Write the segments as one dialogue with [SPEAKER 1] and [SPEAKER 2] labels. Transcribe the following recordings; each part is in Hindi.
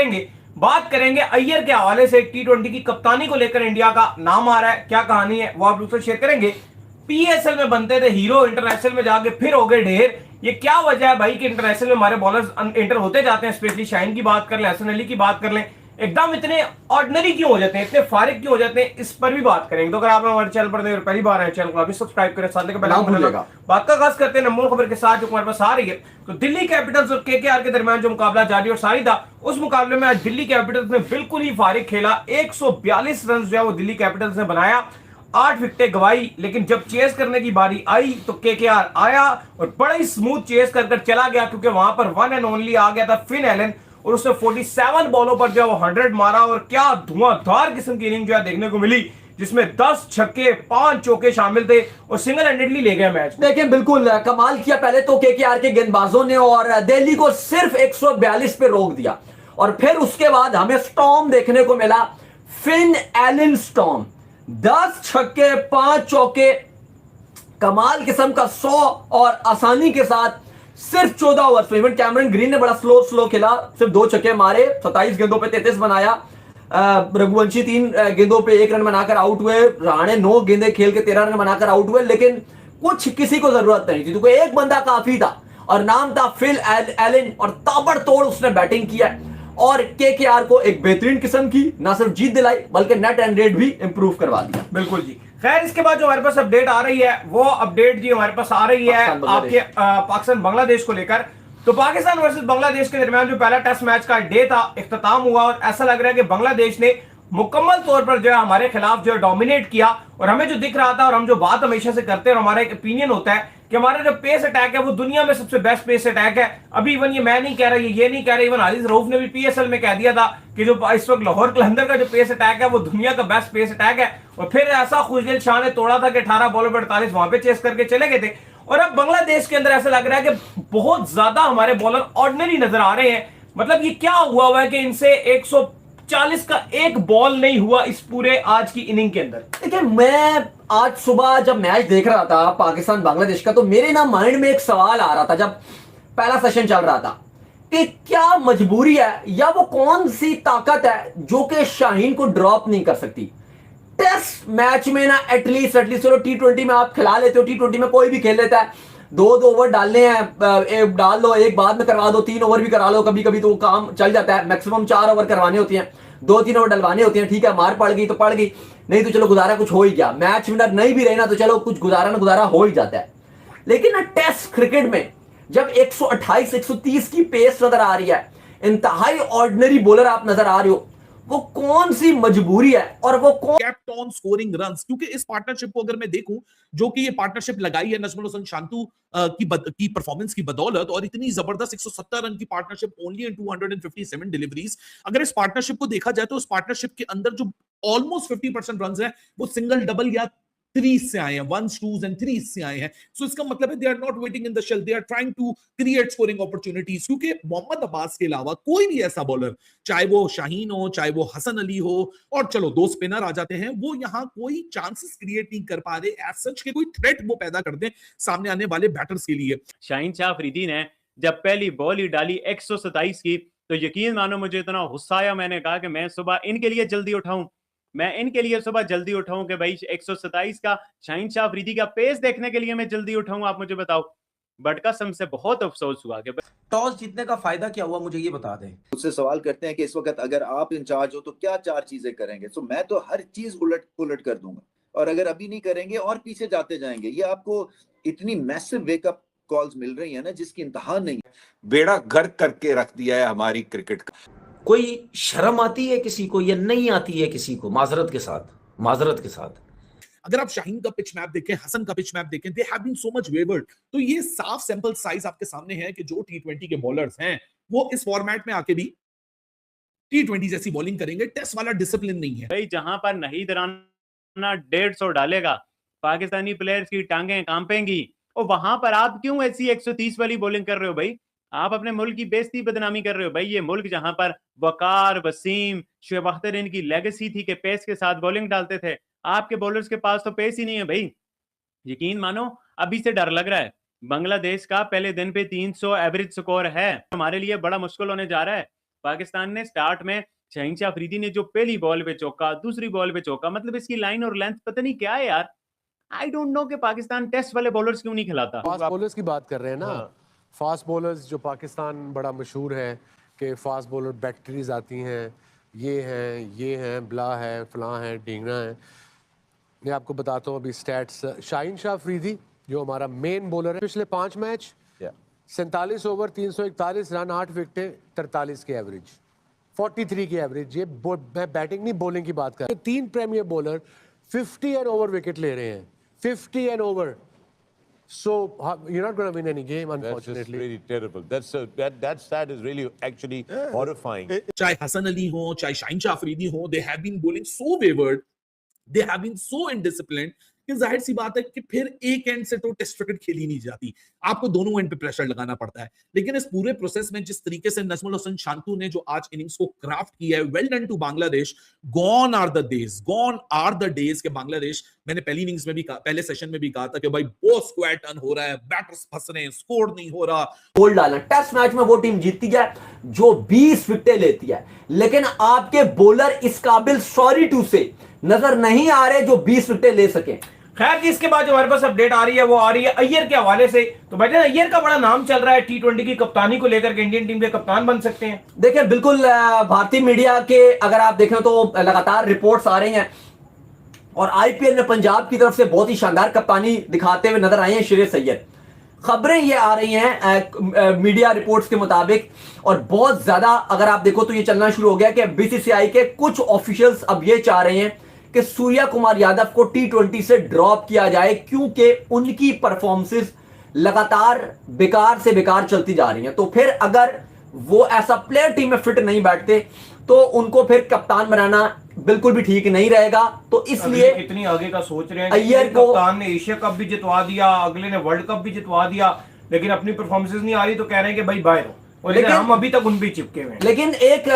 [SPEAKER 1] करेंगे। बात करेंगे अय्यर के हवाले से, T20 की कप्तानी को लेकर इंडिया का नाम आ रहा है, क्या कहानी है वो आप लोग से शेयर करेंगे। पीएसएल में बनते थे हीरो, इंटरनेशनल में जाके फिर हो गए ढेर। ये क्या वजह है भाई कि इंटरनेशनल में हमारे बॉलर्स एंटर होते जाते हैं, स्पेशली शाहीन की बात कर लें, हसन अली की बात कर लें, एकदम इतने ऑर्डिनरी क्यों हो जाते हैं, इतने फारिग क्यों हो जाते हैं, इस पर भी बात करेंगे। तो अगर आप हमारे चैनल पर पहली बार आए, चैनल को अभी सब्सक्राइब करें, साथ में बात का खास करते हैं नंबर खबर के साथ जो हमारे पास आ रही है। तो दिल्ली कैपिटल्स और केकेआर के दरमियान जो मुकाबला जारी और सारी था, उस मुकाबले में आज दिल्ली कैपिटल्स ने बिल्कुल ही फारिग खेला। 142 रन जो है वो दिल्ली कैपिटल्स ने बनाया, 8 विकेटें गवाई, लेकिन जब चेस करने की बारी आई तो केकेआर आया और बड़ा ही स्मूथ चेस कर चला गया, क्योंकि वहां पर वन एंड ओनली आ गया था फिन एलन और उसने 47 बॉलों पर जो है वो 100 मारा और क्या धुआंधार किस्म की इनिंग जो है देखने को मिली, जिसमें 10 छक्के 5 चौके शामिल थे और सिंगल हैंडेडली ले गए मैच।
[SPEAKER 2] देखिए बिल्कुल कमाल किया पहले तो केकेआर के गेंदबाजों ने और दिल्ली को सिर्फ 142 पे रोक दिया और फिर उसके बाद हमें स्टॉर्म देखने को मिला, फिन एलन स्टॉर्म, 10 छक्के 5 चौके, कमाल किस्म का 100 और आसानी के साथ सिर्फ 14 ओवर्स में। इवन कैमरन ग्रीन ने बड़ा स्लो खेला, सिर्फ 2 छक्के मारे, 27 गेंदों पे 33 बनाया। रघुवंशी 3 गेंदों पे 1 रन बनाकर आउट हुए, राणे 9 गेंदें खेल के 13 रन बनाकर आउट हुए, लेकिन कुछ किसी को जरूरत नहीं थी, क्योंकि एक बंदा काफी था और नाम था फिल एलन और ताबड़तोड़ उसने बैटिंग किया और केकेआर को एक बेहतरीन किस्म की न सिर्फ जीत दिलाई बल्कि नेट रन रेट भी इंप्रूव करवा दिया।
[SPEAKER 1] बिल्कुल जी। खैर इसके बाद जो हमारे पास अपडेट आ रही है, वो अपडेट जी हमारे पास आ रही है आपके पाकिस्तान बांग्लादेश को लेकर। तो पाकिस्तान वर्सेस बांग्लादेश के दरमियान जो पहला टेस्ट मैच का डे था, इख्तिताम हुआ और ऐसा लग रहा है कि बांग्लादेश ने मुकम्मल तौर पर जो है हमारे खिलाफ जो है डोमिनेट किया। और हमें जो दिख रहा था और हम जो बात हमेशा से करते हैं और हमारा एक ओपिनियन होता है कि हमारा जो पेस अटैक है वो दुनिया में सबसे बेस्ट पेस अटैक है। अभी इवन ये मैं नहीं कह रहा, ये नहीं कह रहा, इवन हारिस रऊफ ने भी पीएसएल में कह दिया था कि जो इस वक्त लाहौर कलंदर का जो पेस अटैक है वो दुनिया का बेस्ट पेस अटैक है। और फिर ऐसा खुशदिल शाह ने तोड़ा था कि 18 बॉलों पर 48 वहां पे चेस करके चले गए थे। और अब बांग्लादेश के अंदर ऐसा लग रहा है कि बहुत ज्यादा हमारे बॉलर ऑर्डिनरी नजर आ रहे हैं। मतलब ये क्या हुआ है कि इनसे 140 का एक बॉल नहीं हुआ इस पूरे आज की इनिंग के अंदर।
[SPEAKER 2] देखिए मैं आज सुबह जब मैच देख रहा था पाकिस्तान बांग्लादेश का, तो मेरे ना माइंड में एक सवाल आ रहा था जब पहला सेशन चल रहा था कि क्या मजबूरी है या वो कौन सी ताकत है जो कि शाहीन को ड्रॉप नहीं कर सकती। टेस्ट मैच में ना एटलीस्ट चलो T20 में आप खिला लेते हो, T20 में कोई भी खेल लेता है, 2 ओवर डालने हैं, एक डाल दो, एक बाद में करवा दो, 3 ओवर भी करा लो, कभी कभी तो काम चल जाता है। मैक्सिमम 4 ओवर करवाने होती हैं, 2-3 ओवर डलवाने होते हैं, ठीक है, मार पड़ गई तो पड़ गई, नहीं तो चलो गुजारा कुछ हो ही गया, मैच विनर नहीं भी रहे ना तो चलो कुछ गुजारा ना गुजारा हो ही जाता है। लेकिन ना टेस्ट क्रिकेट में जब 128 130 की पेस नजर आ रही है, इंतहाई ऑर्डिनरी बॉलर आप नजर आ रहे हो, वो कौन सी मजबूरी है और वो कौन
[SPEAKER 3] केप्ट ऑन स्कोरिंग रन्स। क्योंकि इस पार्टनरशिप को अगर मैं देखूं, जो कि ये पार्टनरशिप लगाई है नजमुल हसन शांतु की परफॉर्मेंस की बदौलत, और इतनी जबरदस्त 170 रन की पार्टनरशिप ओनली इन 257 डिलीवरीज, अगर इस पार्टनरशिप को देखा जाए तो इस पार्टनरशिप के अंदर जो ऑलमोस्ट 50% रन है वो सिंगल डबल या थ्रीज से आए हैं, वंस टूज एंड थ्रीज से आए हैं। सो इसका मतलब है they are not waiting in the shell, they are trying to create scoring opportunities. क्योंकि मोहम्मद अब्बास के अलावा कोई भी ऐसा बॉलर, चाहे वो शाहीन हो, चाहे वो हसन अली हो, और चलो 2 स्पिनर आ जाते हैं, वो यहां कोई चांसेस क्रिएट नहीं कर पा रहे एज सच के कोई थ्रेट वो पैदा कर दें सामने आने वाले बैटर्स के लिए।
[SPEAKER 4] शाहीन शाह अफरीदी ने जब पहली बॉल ही डाली 127 की, तो यकीन मानो मुझे इतना गुस्सा आया, मैंने कहा कि मैं सुबह इनके लिए जल्दी उठाऊं, मैं इनके लिए सुबह जल्दी उठाऊं कि भाई 127 का शाहीन शाह अफरीदी का पेस देखने के लिए मैं जल्दी उठाऊं, आप मुझे बताओ। बट कसम से बहुत अफसोस हुआ कि
[SPEAKER 5] टॉस जीतने का फायदा क्या हुआ, मुझे ये बता दें।
[SPEAKER 6] उससे सवाल करते हैं कि इस वक्त अगर आप इंचार्ज हो तो क्या 4 चीजें करेंगे। तो मैं तो हर चीज उलट पुलट कर दूंगा, और अगर अभी नहीं करेंगे और पीछे जाते जाएंगे। ये आपको इतनी मैसिव वेकअप कॉल्स मिल रही है ना जिसकी इंतहा नहीं।
[SPEAKER 7] बेड़ा गर्क करके रख दिया है हमारी क्रिकेट का।
[SPEAKER 5] कोई शर्म आती है किसी को या नहीं आती है किसी को, माजरत के साथ।
[SPEAKER 3] अगर आप शाहीन का पिच मैप देखें, हसन का पिच मैप देखें, they have been so much wayward. तो ये साफ सैंपल साइज आपके सामने है कि जो T20 के बॉलर्स हैं वो इस फॉर्मेट में आके भी T20 जैसी बॉलिंग करेंगे। टेस्ट वाला डिसिप्लिन नहीं है
[SPEAKER 4] भाई। जहां पर नहीद राना 150 डालेगा, पाकिस्तानी प्लेयर्स की टांगें कांपेंगी, और वहां पर आप क्यों ऐसी 130 वाली बॉलिंग कर रहे हो भाई? आप अपने मुल्क की बेइज्जती बदनामी कर रहे हो भाई। ये मुल्क जहां पर वकार, वसीम, शुएब अख्तर इनकी लेगेसी थी कि पेस के साथ बॉलिंग डालते थे, आपके बॉलर्स के पास तो पेस ही नहीं है भाई। यकीन मानो अभी से डर लग रहा है। बांग्लादेश का पहले दिन पे 300 एवरेज स्कोर है, हमारे लिए बड़ा मुश्किल होने जा रहा है। पाकिस्तान ने स्टार्ट में शहीनशाह अफरीदी ने जो पहली बॉल पे चौका, दूसरी बॉल पे चौका, मतलब इसकी लाइन और लेंथ पता नहीं क्या है यार। आई डोंट नो कि पाकिस्तान टेस्ट वाले बॉलर्स क्यों नहीं खिलाता।
[SPEAKER 8] फास्ट बॉलर्स की बात कर रहे हैं ना, फास्ट बॉलर्स जो पाकिस्तान बड़ा मशहूर है कि फास्ट बॉलर बैक्टीरीज आती हैं, ये हैं, बला है, फलां है, ढींगना है। मैं आपको बताता हूँ अभी स्टैट्स। शाहीन शाह अफरीदी जो हमारा मेन बॉलर है, पिछले 5 मैच 47 ओवर 341 रन 8 विकेटें 43 की एवरेज, 43 की एवरेज। ये मैं बैटिंग नहीं बॉलिंग की बात कर रहा हूं। 3 premier bowler 50 and over wicket ले रहे हैं, 50 and over. So you're not going to win any game, unfortunately.
[SPEAKER 9] That's just really terrible. That stat is really actually horrifying.
[SPEAKER 3] चाहे हसन अली हो, चाहे शाहीन शाह अफरीदी हो, they have been bowling so wayward, they have been so indisciplined कि जाहिर सी बात है कि फिर एक एंड से तो टेस्ट क्रिकेट खेली नहीं जाती, आपको दोनों एंड पे प्रेशर लगाना पड़ता है। लेकिन इस पूरे प्रोसेस में जिस तरीके से नजमुल हसन शांतू ने जो आज इनिंग्स को क्राफ्ट किया है, well done to Bangladesh. Gone are the days के बांग्लादेश, मैंने पहली इनिंग्स में भी कहा, पहले सेशन में भी कहा था कि भाई बहुत स्क्वायर टर्न हो रहा है, बैटर्स फंस रहे हैं, स्कोर नहीं हो रहा।
[SPEAKER 2] गोल डालना, टेस्ट मैच में वो टीम जीतती है जो 20 विकेटें लेती है, लेकिन आपके बॉलर इस काबिल सॉरी टू से नजर नहीं आ रहे जो 20 विकेटें ले सके।
[SPEAKER 1] खैर जी, इसके बाद जो हमारे पास अपडेट आ रही है वो आ रही है अय्यर के हवाले से। तो भाईजान, अय्यर का बड़ा नाम चल रहा है T20 की कप्तानी को लेकर के, इंडियन टीम के कप्तान बन सकते हैं।
[SPEAKER 2] देखिए बिल्कुल, भारतीय मीडिया के अगर आप देखें तो लगातार रिपोर्ट्स आ रही हैं और आईपीएल में पंजाब की तरफ से बहुत ही शानदार कप्तानी दिखाते हुए नजर आए हैं श्रेयस अय्यर। खबरें ये आ रही हैं मीडिया रिपोर्ट्स के मुताबिक, और बहुत ज्यादा अगर आप देखो तो ये चलना शुरू हो गया कि बीसीसीआई के कुछ ऑफिशियल्स अब ये चाह रहे हैं कि सूर्या कुमार यादव को T20 से ड्रॉप किया जाए, क्योंकि उनकी परफॉर्मेंसेस लगातार बेकार से बेकार चलती जा रही हैं। तो फिर अगर वो ऐसा प्लेयर टीम में फिट नहीं बैठते तो उनको फिर कप्तान बनाना बिल्कुल भी ठीक नहीं रहेगा। तो इसलिए
[SPEAKER 1] कितनी आगे का सोच रहे हैं।
[SPEAKER 2] अय्यर को
[SPEAKER 1] कप्तान ने एशिया कप भी जितवा दिया, अगले ने वर्ल्ड कप भी जितवा दिया, लेकिन अपनी परफॉर्मेंसेस नहीं आ रही तो कह रहे हैं कि भाई बाहर हो, और लेकिन हम अभी तक उन भी चिपके हुए हैं।
[SPEAKER 2] लेकिन एक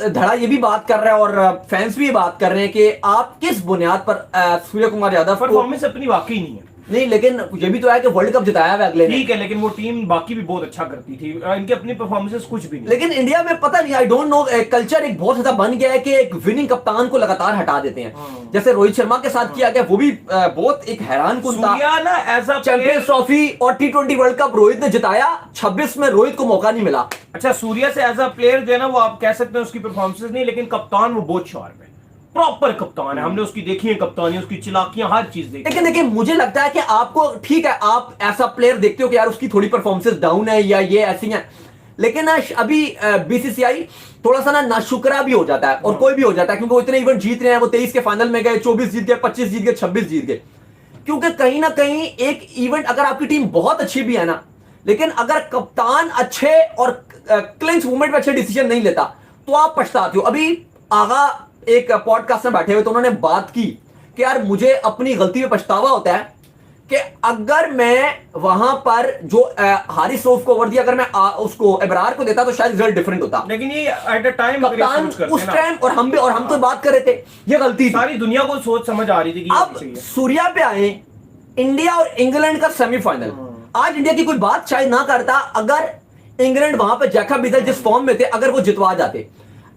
[SPEAKER 2] धड़ा ये भी बात कर रहा है और फैंस भी बात कर रहे हैं कि आप किस बुनियाद पर सूर्य कुमार यादव
[SPEAKER 1] परफॉर्मेंस अपनी वाकई नहीं है।
[SPEAKER 2] नहीं, लेकिन ये भी तो है कि वर्ल्ड कप जिताया है अगले ने।
[SPEAKER 1] ठीक है, लेकिन वो टीम बाकी भी बहुत अच्छा करती थी, इनकी अपनी परफॉर्मेंस कुछ भी नहीं।
[SPEAKER 2] लेकिन इंडिया में पता नहीं, आई डोंट नो, कल्चर एक बहुत ज्यादा बन गया है कि एक विनिंग कप्तान को लगातार हटा देते हैं। जैसे रोहित शर्मा के साथ किया गया, वो भी बहुत एक हैरान कुन था।
[SPEAKER 1] ना एज अ
[SPEAKER 2] चैंपियंस ट्रॉफी और T20 वर्ल्ड कप रोहित ने जिताया, 26 में रोहित को मौका नहीं मिला।
[SPEAKER 1] अच्छा, सूर्या से एज अ प्लेयर जो है ना, वो आप कह सकते हैं उसकी परफॉर्मेंस नहीं, लेकिन कप्तान वो बहुत शार्प है, प्रॉपर कप्तान है। हमने उसकी देखी है कप्तानी, उसकी चिलाकियां, हर चीज देखी।
[SPEAKER 2] लेकिन देखिए, मुझे लगता है कि आपको ठीक है, आप ऐसा प्लेयर देखते हो कि यार उसकी थोड़ी परफॉर्मेंसेस डाउन है या ये ऐसी हैं, लेकिन ना अभी बीसीसीआई थोड़ा सा ना नाशुक्रा भी हो जाता है, और कोई भी हो जाता है, क्योंकि वो इतने इवेंट जीत रहे हैं। वो 23 के फाइनल में गए, 24 जीत गए, 25 जीत गए, 26 जीत गए। क्योंकि कहीं ना कहीं एक इवेंट, अगर आपकी टीम बहुत अच्छी भी है ना, लेकिन अगर कप्तान अच्छे और क्लिंच मूवमेंट में अच्छे डिसीजन नहीं लेता तो आप पछताते हो। अभी आगा एक पॉडकास्ट में बैठे हुए तो उन्होंने बात की कि यार मुझे अपनी गलती में पछतावा होता है कि अगर मैं वहां पर जो हारिस रऊफ को ओवर दिया, अगर मैं उसको इब्रार को देता तो शायद रिजल्ट डिफरेंट होता।
[SPEAKER 1] लेकिन ये एट अ टाइम
[SPEAKER 2] कप्तान उस टाइम, और हम तो बात कर रहे थे, ये गलती थी।
[SPEAKER 1] सारी दुनिया को सोच समझ आ रही थी कि
[SPEAKER 2] अब सूर्या पे आए, इंडिया और इंग्लैंड का सेमीफाइनल, आज इंडिया की कोई बात शायद ना करता अगर इंग्लैंड वहां पे जैकब बिथल जिस फॉर्म में थे, अगर वो जितवा जाते,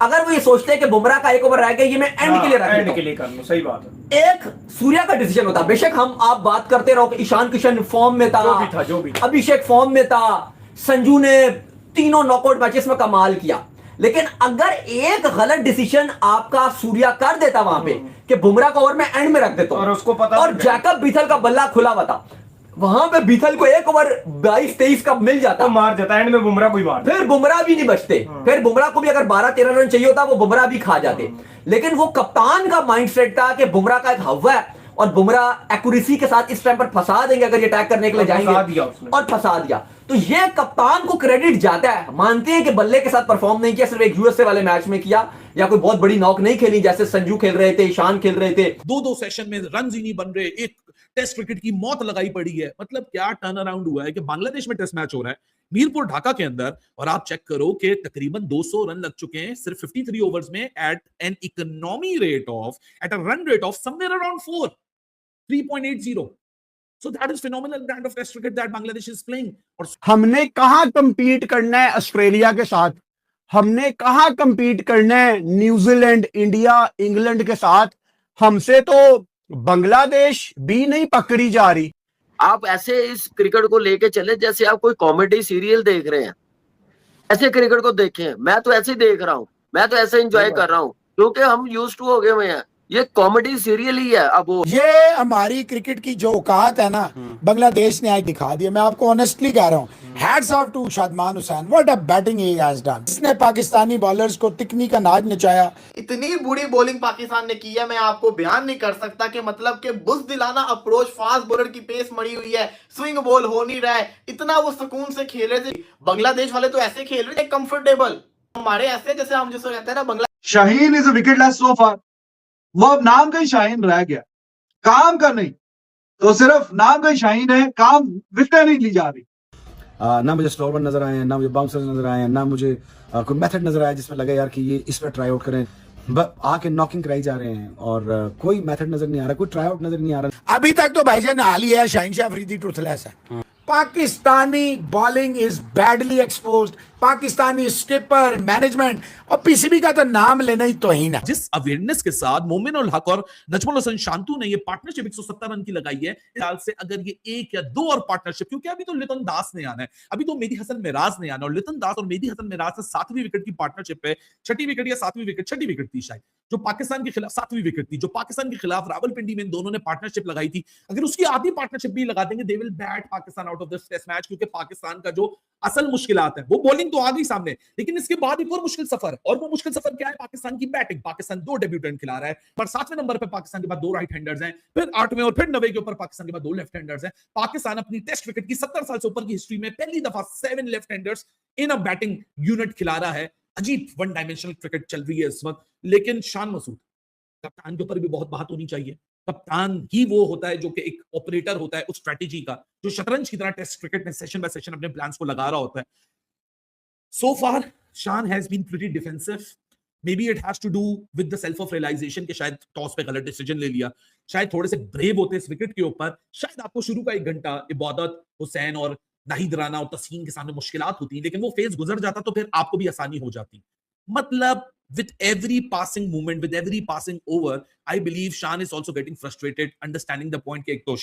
[SPEAKER 2] अगर वो ये सोचते हैं कि बुमराह का एक ओवर रह गया, ये मैं एंड के लिए रख
[SPEAKER 1] एंड के लिए कर लूं, सही बात है,
[SPEAKER 2] एक सूर्या का डिसीजन होता। बेशक आप बात करते रहो कि ईशान किशन फॉर्म में था,
[SPEAKER 1] जो भी था,
[SPEAKER 2] अभिषेक फॉर्म में था, संजू ने 3 नॉकआउट मैचेस में कमाल किया, लेकिन अगर एक गलत डिसीजन आपका सूर्या कर देता वहां पे कि बुमराह का ओवर मैं एंड में रख देता हूं,
[SPEAKER 1] और उसको पता,
[SPEAKER 2] और जैकब बिथल का बल्ला खुला हुआ था, वहां पे बिथल को एक ओवर 22-23 का मिल जाता,
[SPEAKER 1] तो मार जाता, एंड में बुमराह कोई मार,
[SPEAKER 2] फिर बुमराह भी नहीं बचते, फिर बुमराह को भी अगर 12-13 रन चाहिए होता वो बुमराह भी खा जाते। लेकिन वो कप्तान का माइंडसेट था कि बुमराह का एक हवा है और बुमराह एक्यूरेसी के साथ इस टाइम पर फंसा देंगे अगर ये अटैक करने के लिए जाएंगे, और फंसा दिया। तो ये कप्तान को क्रेडिट जाता है। मानते हैं कि बल्ले के साथ परफॉर्म नहीं किया, सिर्फ एक यूएसए वाले मैच में किया, या कोई बहुत बड़ी नॉक नहीं खेली जैसे संजू खेल रहे थे, ईशान खेल रहे थे।
[SPEAKER 3] 2-2 सेशन में रन ही नहीं बन रहे, एक टेस्ट क्रिकेट की मौत लगाई पड़ी है। मतलब क्या टर्न अराउंड हुआ है कि बांग्लादेश में टेस्ट मैच हो रहा है मीरपुर ढाका के अंदर, और आप चेक करो कि तकरीबन 200 रन लग चुके हैं सिर्फ 53 ओवर्स में, at an economy rate of, at a run rate of somewhere around 3.80। So that is phenomenal brand of test cricket that Bangladesh is playing. और
[SPEAKER 10] हमने कहां कंपीट करना है ऑस्ट्रेलिया के साथ? हमने कहाँ compete करना है न्यूजीलैंड, इंडिया, इंग्लैंड के साथ? हमसे तो बांग्लादेश भी नहीं पकड़ी जा रही।
[SPEAKER 5] आप ऐसे इस क्रिकेट को लेके चले जैसे आप कोई कॉमेडी सीरियल देख रहे हैं, ऐसे क्रिकेट को देखें। मैं तो ऐसे ही देख रहा हूँ, मैं तो ऐसे एंजॉय कर रहा हूँ क्योंकि हम यूज्ड टू हो गए हुए हैं। ये कॉमेडी सीरियल ही है। अब वो
[SPEAKER 11] ये हमारी क्रिकेट की जो औकात है ना, बांग्लादेश ने आज दिखा दिया। मैं आपको ऑनेस्टली कह रहा हूँ, hats off to Shadman Hossain, what a batting he has done. इसने पाकिस्तानी बॉलर्स को तिकनी का नाच नचाया।
[SPEAKER 12] इतनी बुरी बॉलिंग पाकिस्तान ने की है, मैं आपको बयान नहीं कर सकता कि मतलब कि बुज़दिलाना अप्रोच, फास्ट बॉलर की पेस मरी हुई है, स्विंग बॉल हो नहीं रहा है, इतना वो सुकून से खेल रहे थे। बांग्लादेश वाले तो ऐसे खेल रहे थे कंफर्टेबल, हमारे ऐसे जैसे हम जिसको कहते हैं ना Bangla.
[SPEAKER 13] Shaheen is a wicketless so far. वो अब नाम का ही शाहीन रह गया, काम का नहीं। तो सिर्फ नाम का ही शाहीन है, काम विकेट नहीं ली जा रही।
[SPEAKER 14] ना मुझे स्लोवर नजर आए, ना मुझे बाउंसर्स नजर आए, ना मुझे कोई मेथड नजर आया जिसमें लगा यार कि ये इस पर ट्राई आउट करें। आके नॉकिंग कराई जा रहे हैं और कोई मेथड नजर नहीं आ रहा, कोई ट्राई आउट नजर नहीं आ रहा।
[SPEAKER 11] अभी तक तो भाईजान हाल ही है, शाहीन शाह अफरीदी टूथलेस है। Pakistani bowling is badly exposed. Pakistani skipper, management और पीसीबी का तो नाम लेना ही तौहीन है।
[SPEAKER 3] जिस अवेयरनेस के साथ मोमिन उल हक और नजमुल हसन शांतु ने ये पार्टनरशिप 170 रन की लगाई है, साल से अगर ये एक या दो और पार्टनरशिप, क्योंकि अभी तो लितन दास ने आना है, अभी तो मेहदी हसन मिराज ने आना, और लितन दास और मेहदी हसन मिराज से 7वीं विकेट की पार्टनरशिप है। 6ठी विकेट या 7वीं विकेट, 6ठी विकेट थी शायद, जो पाकिस्तान के खिलाफ 7वीं विकेट थी, जो पाकिस्तान के खिलाफ रावलपिंडी में इन दोनों ने पार्टनरशिप लगाई थी। अगर उसकी आधी पार्टनरशिप भी लगा देंगे, they will bat Pakistan out of this test match, क्योंकि पाकिस्तान का जो असल मुश्किलात है वो बॉलिंग तो आ गई सामने, लेकिन इसके बाद एक और मुश्किल सफर है। और वो मुश्किल सफर क्या है? पाकिस्तान की बैटिंग। पाकिस्तान 2 डेब्यूटेंट खिला रहा है, पर 7वें नंबर पे पाकिस्तान के बाद 2 राइट हैंडर्स हैं, फिर 8वें और फिर 9वें के ऊपर पाकिस्तान के बाद 2 लेफ्ट हैंडर्स हैं। पाकिस्तान अपनी टेस्ट क्रिकेट की 70 साल से ऊपर की हिस्ट्री में पहली दफा 7 लेफ्ट हैंडर्स इन अ बैटिंग यूनिट खिला रहा है। अजीब वन डायमेंशनल क्रिकेट चल रही है इस वक्त। लेकिन शान मसूद, कप्तान के ऊपर भी बहुत बात होनी चाहिए। कप्तान ही वो होता है जो कि एक ऑपरेटर होता है उस स्ट्रेटेजी का, जो शतरंज की तरह टेस्ट क्रिकेट में सेशन बाय सेशन अपने प्लान्स को लगा रहा होता है। So far, Shan has been pretty defensive. Maybe it has to do with the self of realization कि शायद टॉस पे गलत डिसीजन ले लिया, शायद थोड़े से ब्रेव होते इस विकेट के ऊपर, शायद आपको शुरू का 1 घंटा इबादत, हुसैन और नाहिद राना और तस्कीन के सामने मुश्किलात होती, लेकिन वो फेज गुजर जाता तो फिर आपको भी आसानी हो जाती। मतलब with every passing movement, with every passing over, I believe Shan is also getting frustrated, understanding the point कि एक तो